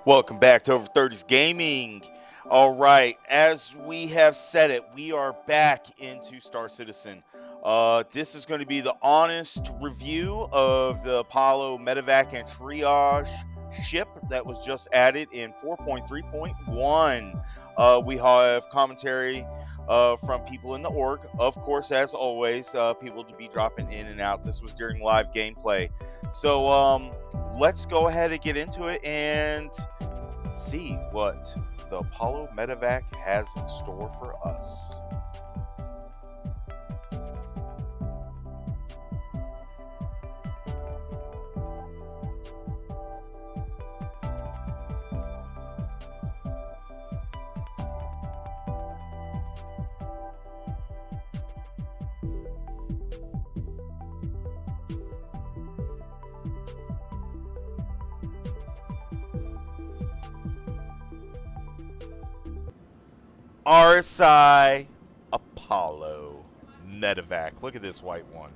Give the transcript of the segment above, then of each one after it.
Welcome back to Over 30s Gaming. All right, as we have said it, we are back into Star Citizen. This is going to be the honest review of the Apollo Medivac and Triage ship that was just added in 4.3.1. We have commentary from people in the org. Of course, as always, people to be dropping in and out. This was during live gameplay. So let's go ahead and get into it and see what the Apollo Medivac has in store for us. RSI Apollo Medivac. Look at this white one.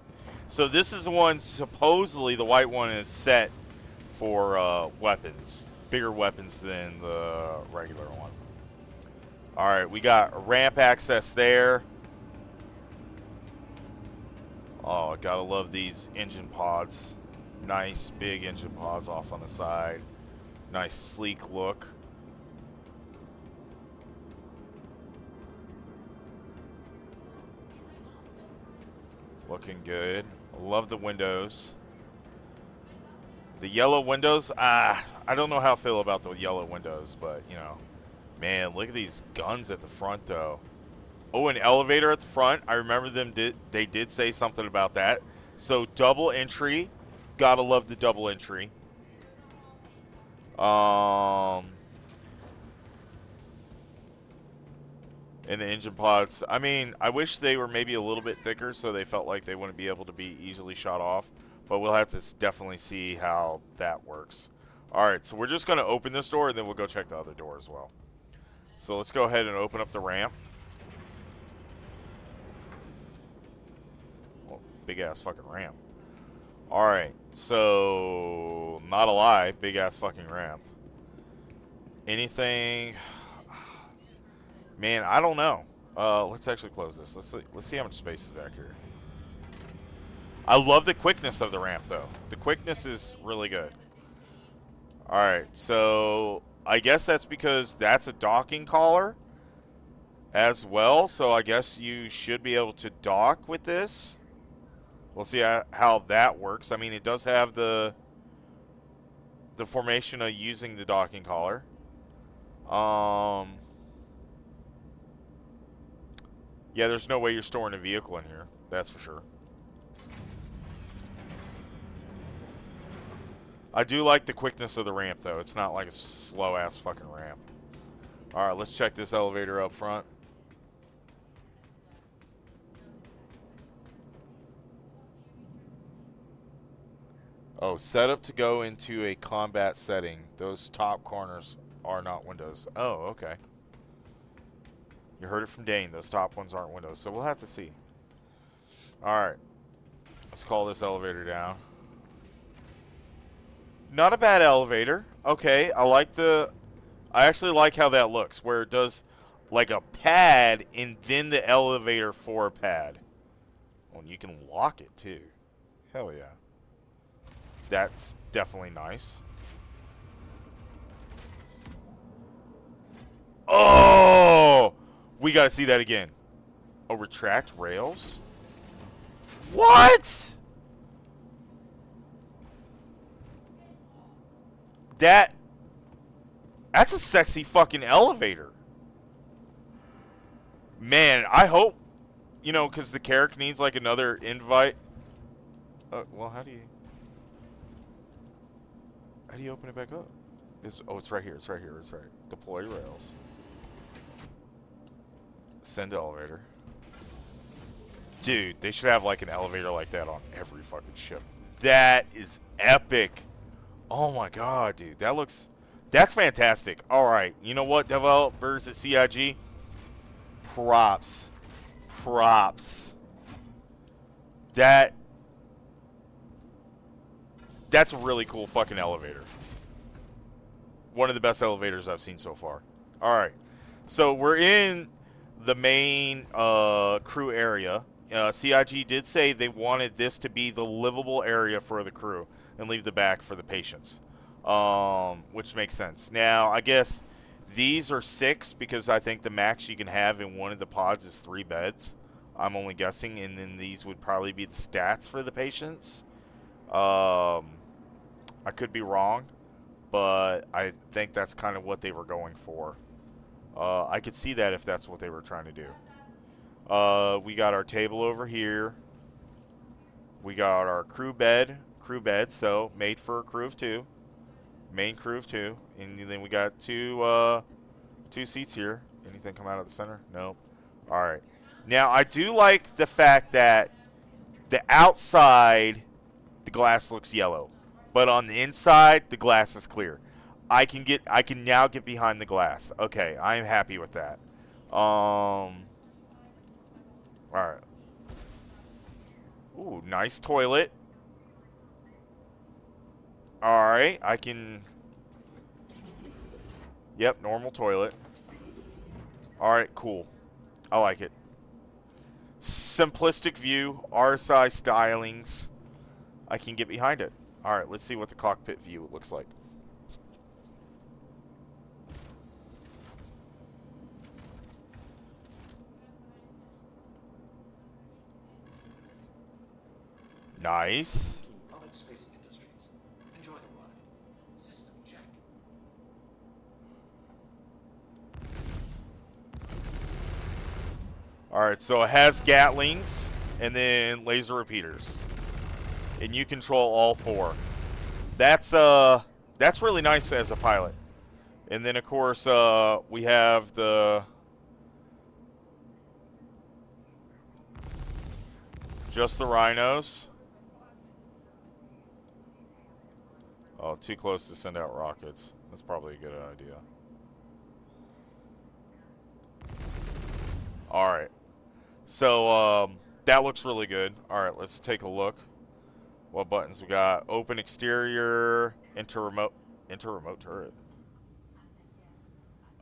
So this is the one, supposedly the white one is set for weapons. Bigger weapons than the regular one. Alright, we got ramp access there. Oh, gotta love these engine pods. Nice big engine pods off on the side. Nice sleek look. Looking good. Love the windows. The yellow windows, I don't know how I feel about the yellow windows, but, you know. Man, look at these guns at the front, though. Oh, an elevator at the front. I remember they did say something about that. So, double entry. Gotta love the double entry. And the engine pods, I mean, I wish they were maybe a little bit thicker so they felt like they wouldn't be able to be easily shot off. But we'll have to definitely see how that works. Alright, so we're just going to open this door and then we'll go check the other door as well. So let's go ahead and open up the ramp. Oh, big ass fucking ramp. Alright, so not a lie, big ass fucking ramp. Anything... Man, I don't know. Let's actually close this. Let's see how much space is back here. I love the quickness of the ramp, though. The quickness is really good. Alright, so I guess that's because that's a docking collar as well. So I guess you should be able to dock with this. We'll see how that works. I mean, it does have the formation of using the docking collar. Yeah, there's no way you're storing a vehicle in here. That's for sure. I do like the quickness of the ramp, though. It's not like a slow-ass fucking ramp. Alright, let's check this elevator up front. Oh, set up to go into a combat setting. Those top corners are not windows. Oh, okay. You heard it from Dane. Those top ones aren't windows, so we'll have to see. Alright. Let's call this elevator down. Not a bad elevator. Okay, I actually like how that looks, where it does like a pad and then the elevator for a pad. Oh, and you can lock it too. Hell yeah. That's definitely nice. Oh! We gotta see that again. Oh, retract rails? What? That's a sexy fucking elevator. Man, I hope, you know, because the Carrick needs like another invite. Well, how do you open it back up? It's right here. It's right here. It's right. Deploy rails. Send elevator. Dude, they should have like an elevator like that on every fucking ship. That is epic. Oh my god, dude. That's fantastic. Alright, you know what, developers at CIG? Props. Props. That's a really cool fucking elevator. One of the best elevators I've seen so far. All right. So we're in the main crew area. CIG did say they wanted this to be the livable area for the crew and leave the back for the patients, which makes sense. Now, I guess these are 6 because I think the max you can have in one of the pods is 3 beds. I'm only guessing, and then these would probably be the stats for the patients. I could be wrong, but I think that's kind of what they were going for. I could see that if that's what they were trying to do. We got our table over here. We got our crew bed, so made for a crew of 2. Main crew of 2. And then we got 2 seats here. Anything come out of the center? Nope. All right. Now, I do like the fact that the outside, the glass looks yellow. But on the inside, the glass is clear. I can now get behind the glass. Okay, I am happy with that. All right. Ooh, nice toilet. All right, I can. Yep, normal toilet. All right, cool. I like it. Simplistic view, RSI stylings. I can get behind it. All right, let's see what the cockpit view looks like. Nice. Alright, so it has Gatlings and then laser repeaters. And you control all 4. That's really nice as a pilot. And then of course we have just the rhinos. Oh, too close to send out rockets. That's probably a good idea. Alright. So, that looks really good. Alright, let's take a look. What buttons we got? Open exterior, enter remote turret.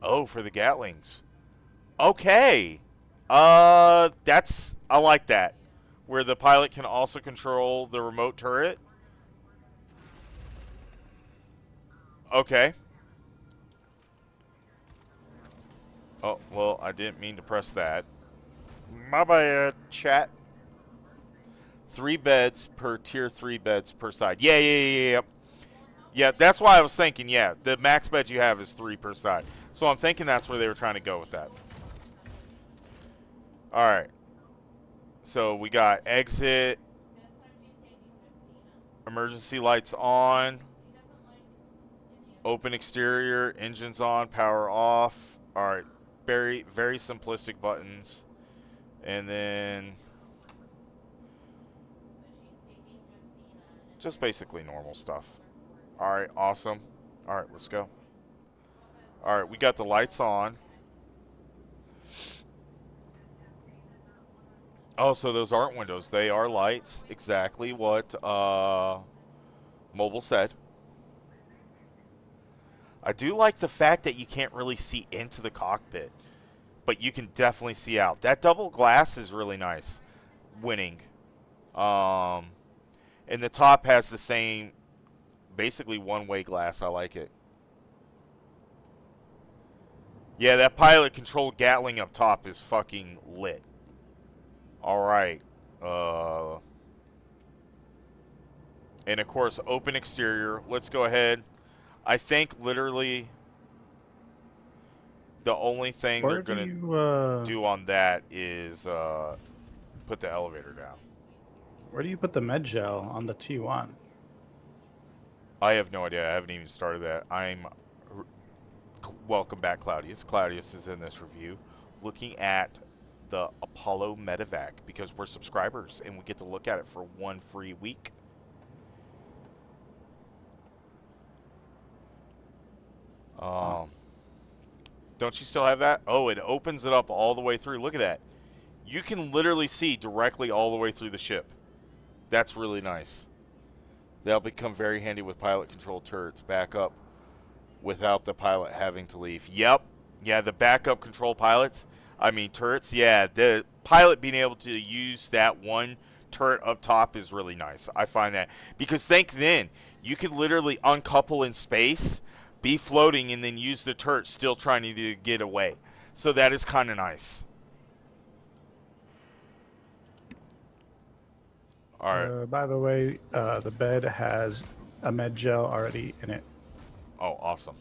Oh, for the Gatlings. Okay. I like that. Where the pilot can also control the remote turret. Okay. Oh, well, I didn't mean to press that. My bad, chat. 3 beds per tier 3 beds per side. Yeah. Yeah, that's why I was thinking, yeah, the max bed you have is 3 per side. So I'm thinking that's where they were trying to go with that. All right. So we got exit. Emergency lights on. Open exterior, engines on, power off. All right. Very, very simplistic buttons. And then just basically normal stuff. All right, awesome. All right, let's go. All right, we got the lights on. Oh, so those aren't windows. They are lights. Exactly what Mobile said. I do like the fact that you can't really see into the cockpit, but you can definitely see out. That double glass is really nice. Winning. And the top has the same, basically one-way glass. I like it. Yeah, that pilot-controlled Gatling up top is fucking lit. All right. And, of course, open exterior. Let's go ahead. I think literally the only thing they're going to do on that is put the elevator down. Where do you put the med gel on the T1? I have no idea. I haven't even started that. Welcome back, Claudius. Claudius is in this review looking at the Apollo Medivac because we're subscribers and we get to look at it for 1 free week. Don't you still have that? Oh, it opens it up all the way through. Look at that. You can literally see directly all the way through the ship. That's really nice. They'll become very handy with pilot-controlled turrets. Back up without the pilot having to leave. Yep. Yeah, the backup control pilots. I mean, turrets. Yeah, the pilot being able to use that one turret up top is really nice. I find that. Because think then, you could literally uncouple in space, be floating, and then use the turret still trying to get away. So that is kind of nice. All right. By the way, the bed has a med gel already in it. Oh, awesome.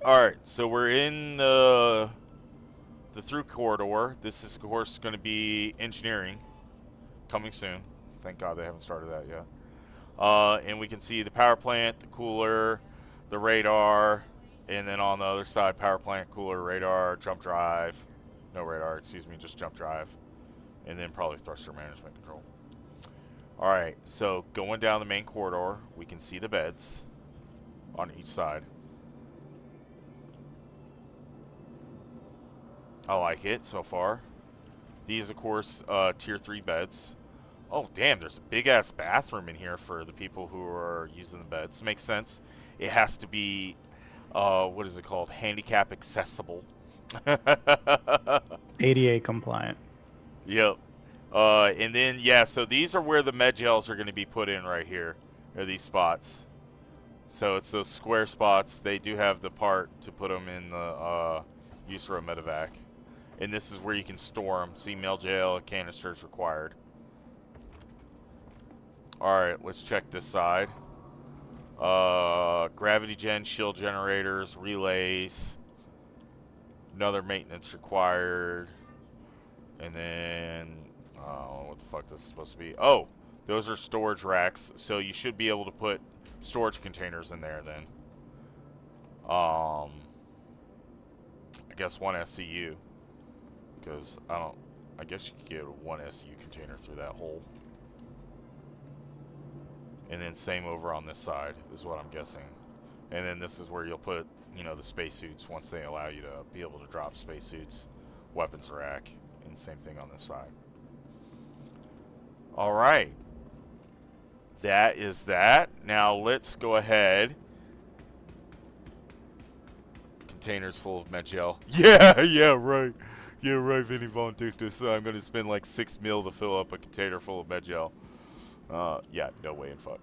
All right, so we're in the through corridor. This is, of course, going to be engineering coming soon. Thank God they haven't started that yet. And we can see the power plant, the cooler, the radar, and then on the other side, power plant, cooler, radar, jump drive. No radar, excuse me, just jump drive. And then probably thruster management control. All right, so going down the main corridor, we can see the beds on each side. I like it so far. These, of course, tier 3 beds. Oh, damn, there's a big-ass bathroom in here for the people who are using the beds. Makes sense. It has to be, what is it called? Handicap accessible. ADA compliant. Yep. And then, yeah, so these are where the med gels are going to be put in right here. Are these spots. So it's those square spots. They do have the part to put them in the Apollo Medivac. And this is where you can store them. See, mail gel canisters required. Alright, let's check this side. Gravity gen, shield generators, relays. Another maintenance required. And then, what the fuck this is supposed to be? Oh, those are storage racks. So you should be able to put storage containers in there then. I guess one SCU. Because I guess you could get one SCU container through that hole. And then same over on this side is what I'm guessing. And then this is where you'll put, you know, the spacesuits once they allow you to be able to drop spacesuits, weapons rack, and same thing on this side. All right. That is that. Now let's go ahead. Containers full of med gel. Yeah, right. Yeah, right, Vinny Von Dictus. I'm going to spend like $6 mil to fill up a container full of med gel. Yeah, no way in fuck.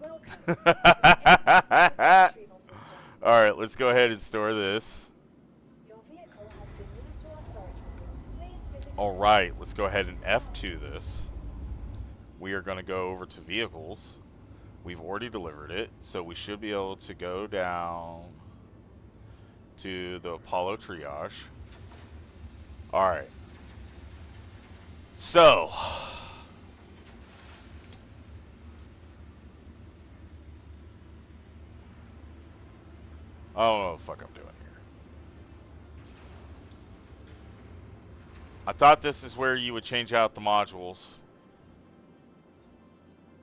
Alright, let's go ahead and store this. Alright, let's go ahead and F2 this. We are going to go over to vehicles. We've already delivered it, so we should be able to go down to the Apollo Triage. Alright. So, I don't know what the fuck I'm doing here. I thought this is where you would change out the modules,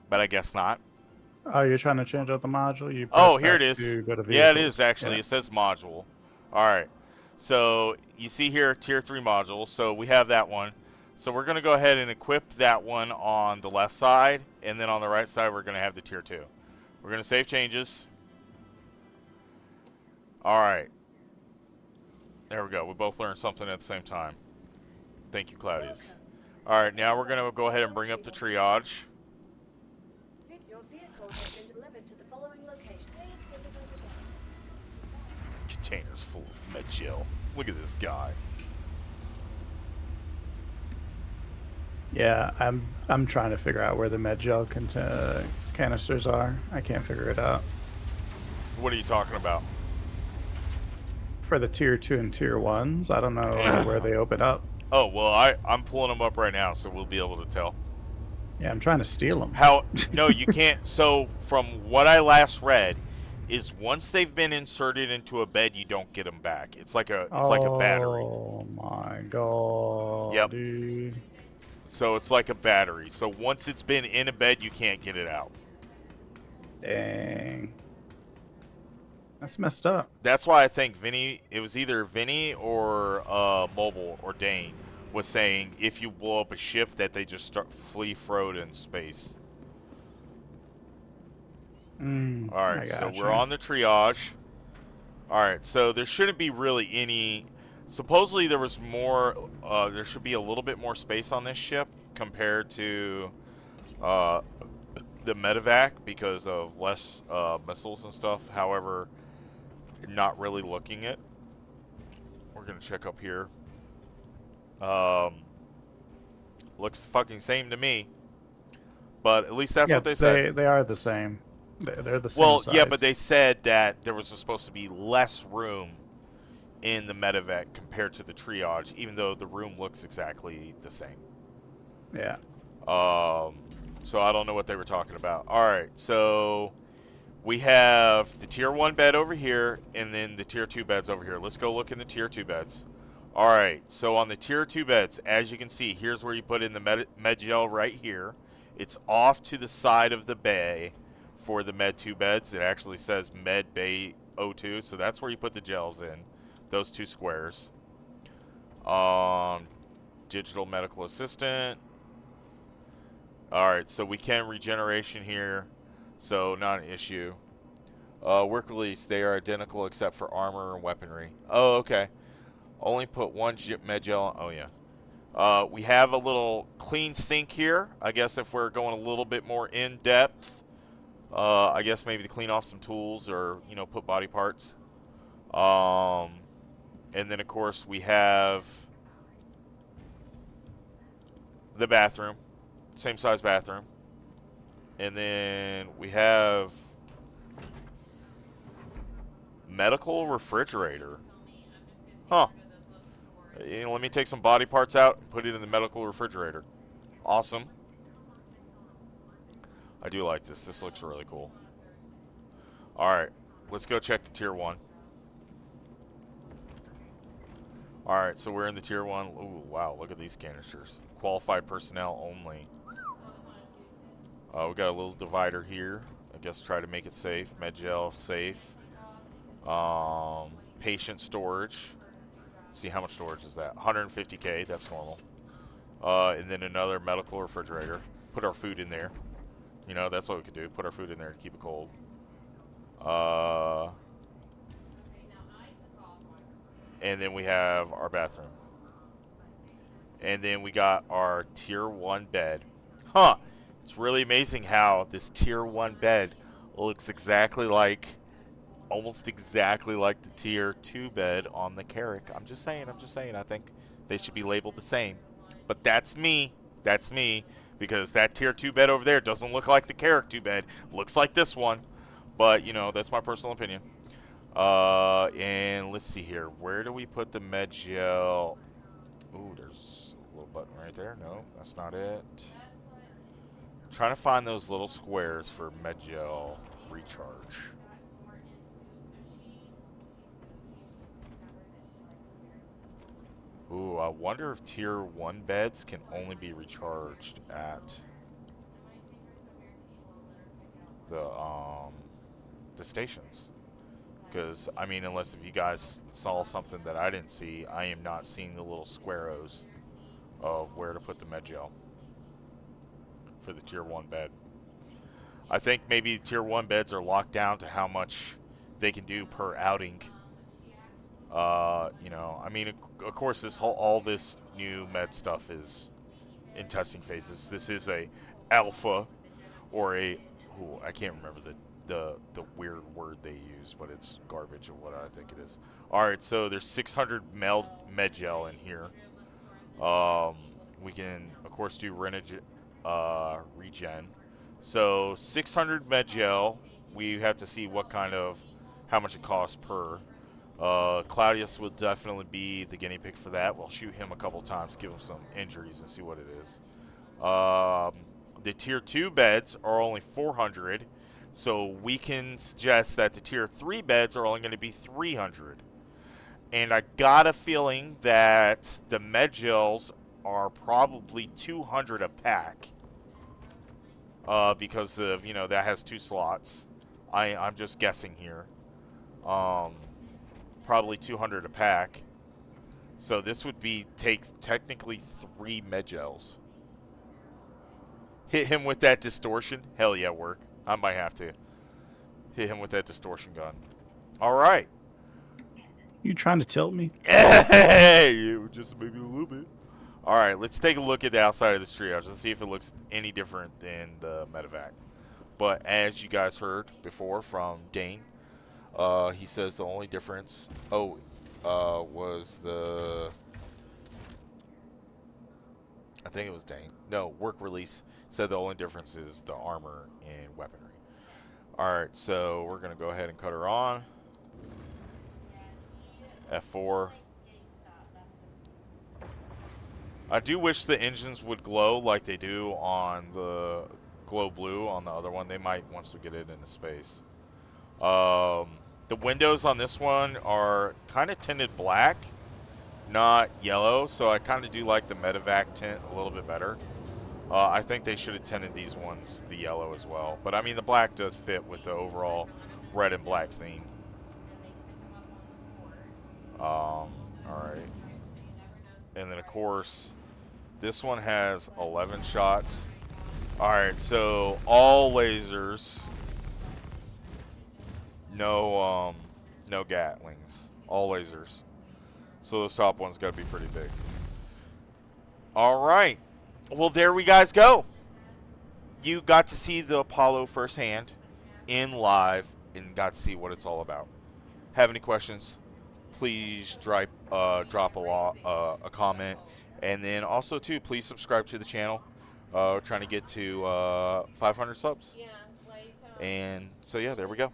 but I guess not. Oh, you're trying to change out the module? You Oh, press here it F is. to go to Yeah, it vehicles. is actually. Yeah. It says module. Alright. So, you see here, tier 3 modules. So, we have that one. So, we're going to go ahead and equip that one on the left side. And then on the right side, we're going to have the tier 2. We're going to save changes. Alright. There we go. We both learned something at the same time. Thank you, Claudius. Alright, now we're going to go ahead and bring up the triage. Your vehicle has been delivered to the following location. Please visit us again. Containers full of med gel. Look at this guy. Yeah, I'm trying to figure out where the med gel canisters are. I can't figure it out. What are you talking about? For the tier 2 and tier 1s, I don't know where they open up. Oh, well, I'm pulling them up right now, so we'll be able to tell. Yeah, I'm trying to steal them. How? No, you can't. So, from what I last read, is once they've been inserted into a bed, you don't get them back. It's like a battery. Oh my god, Yep. dude. So it's like a battery. So once it's been in a bed, you can't get it out. Dang. That's messed up. That's why I think Vinny, it was either Vinny or Mobile or Dane was saying if you blow up a ship that they just flee float in space. All right, I so gotcha. we're on the triage. All right, so there shouldn't be really any. Supposedly there was more. There should be a little bit more space on this ship compared to uh, the Medivac because of less missiles and stuff. However, not really looking it. We're gonna check up here. Looks fucking same to me. But at least that's Yeah, what they said. they are the same. They're the same Well, size. yeah, but they said that there was supposed to be less room in the Medivac compared to the triage, even though the room looks exactly the same. Yeah. So I don't know what they were talking about. All right, so we have the tier 1 bed over here, and then the tier 2 beds over here. Let's go look in the tier 2 beds. All right, so on the tier 2 beds, as you can see, here's where you put in the med gel right here. It's off to the side of the bay for the med 2 beds. It actually says med bay 02, so that's where you put the gels in, those 2 squares. Digital medical assistant. All right, so we can regeneration here, so not an issue. Work release, they are identical except for armor and weaponry. Oh, okay. Only put 1 med gel. Oh, yeah. We have a little clean sink here. I guess if we're going a little bit more in depth, I guess maybe to clean off some tools or, you know, put body parts. And then, of course, we have the bathroom. Same size bathroom. And then we have medical refrigerator. Huh. You know, let me take some body parts out and put it in the medical refrigerator. Awesome. I do like this. This looks really cool. Alright, let's go check the tier 1. Alright, so we're in the tier 1. Ooh, wow, look at these canisters. Qualified personnel only. We got a little divider here. I guess try to make it safe. Medgel, safe. Patient storage. Let's see, how much storage is that? 150K, that's normal. And then another medical refrigerator. Put our food in there. You know, that's what we could do. Put our food in there to keep it cold. And then we have our bathroom. And then we got our tier 1 bed. Huh. It's really amazing how this tier 1 bed looks exactly like, almost exactly like the tier 2 bed on the Carrack. I'm just saying. I think they should be labeled the same. But that's me. That's me. Because that tier 2 bed over there doesn't look like the Carrack 2 bed. Looks like this one. But, you know, that's my personal opinion. And let's see here. Where do we put the med gel? Ooh, there's a little button right there. No, that's not it. I'm trying to find those little squares for med gel recharge. Ooh, I wonder if tier 1 beds can only be recharged at the stations. Because, I mean, unless if you guys saw something that I didn't see, I am not seeing the little squaros of where to put the med gel for the tier 1 bed. I think maybe tier 1 beds are locked down to how much they can do per outing. You know, I mean, of course, all this new med stuff is in testing phases. This is a alpha, or a, ooh, I can't remember the weird word they use, but it's garbage of what I think it is. All right, so there's 600 med gel in here. We can, of course, do regen. So 600 med gel. We have to see what kind of, how much it costs per. Claudius will definitely be the guinea pig for that. We'll shoot him a couple times, give him some injuries, and see what it is. The tier 2 beds are only 400, so we can suggest that the tier 3 beds are only going to be 300. And I got a feeling that the med gels are probably 200 a pack, because of, you know, that has 2 slots. I'm just guessing here. Probably 200 a pack. So this would be technically 3 med gels. Hit him with that distortion. Hell yeah, work. I might have to. Hit him with that distortion gun. All right. You trying to tilt me? Hey, just maybe a little bit. All right, let's take a look at the outside of this triage. Let's see if it looks any different than the medevac. But as you guys heard before from Dane, he says the only difference was the, I think it was Dane. No, work release said the only difference is the armor and weaponry. All right, so we're gonna go ahead and cut her on. F4. I do wish the engines would glow like they do on the glow blue on the other one. They might once we get it into space. The windows on this one are kind of tinted black, not yellow, so I kind of do like the medevac tint a little bit better. I think they should have tinted these ones the yellow as well. But I mean, the black does fit with the overall red and black theme. All right. And then, of course, this one has 11 shots. All right, so all lasers, no Gatlings, all lasers. So those top ones got to be pretty big. All right, well there we guys go. You got to see the Apollo firsthand, in live, and got to see what it's all about. Have any questions? Please drop a comment. And then also, too, please subscribe to the channel. We're trying to get to 500 subs. And so, yeah, there we go.